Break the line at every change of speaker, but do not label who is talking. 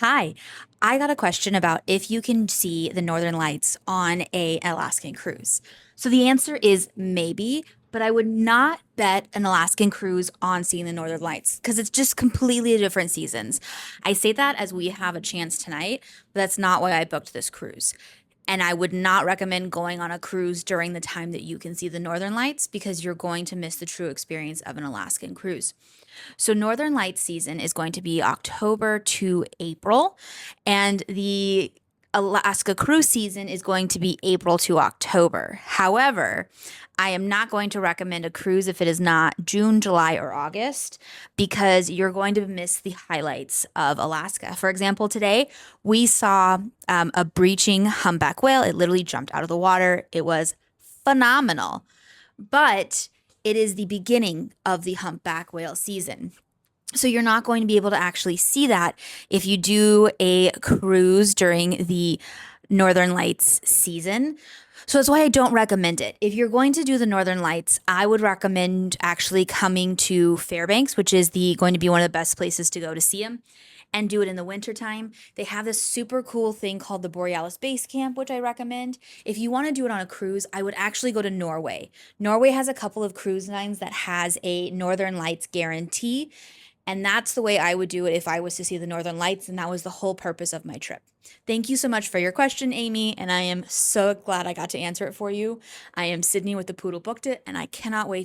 Hi, I got a question about if you can see the Northern Lights on a Alaskan cruise. So the answer is maybe, but I would not bet an Alaskan cruise on seeing the Northern Lights because it's just completely different seasons. I say that as we have a chance tonight, but that's not why I booked this cruise. And I would not recommend going on a cruise during the time that you can see the Northern Lights because you're going to miss the true experience of an Alaskan cruise. So, Northern Lights season is going to be October to April, and the Alaska cruise season is going to be April to October. However, I am not going to recommend a cruise if it is not June, July, or August because you're going to miss the highlights of Alaska. For example, today we saw a breaching humpback whale. It literally jumped out of the water. It was phenomenal. But it is the beginning of the humpback whale season. So you're not going to be able to actually see that if you do a cruise during the Northern Lights season. So that's why I don't recommend it. If you're going to do the Northern Lights, I would recommend actually coming to Fairbanks, which is the going to be one of the best places to go to see them, and do it in the wintertime. They have this super cool thing called the Borealis Base Camp, which I recommend. If you want to do it on a cruise, I would actually go to Norway. Norway has a couple of cruise lines that has a Northern Lights guarantee, and that's the way I would do it if I was to see the Northern Lights, and that was the whole purpose of my trip. Thank you so much for your question, Amy, and I am so glad I got to answer it for you. I am Sydney with the Poodle Booked It, and I cannot wait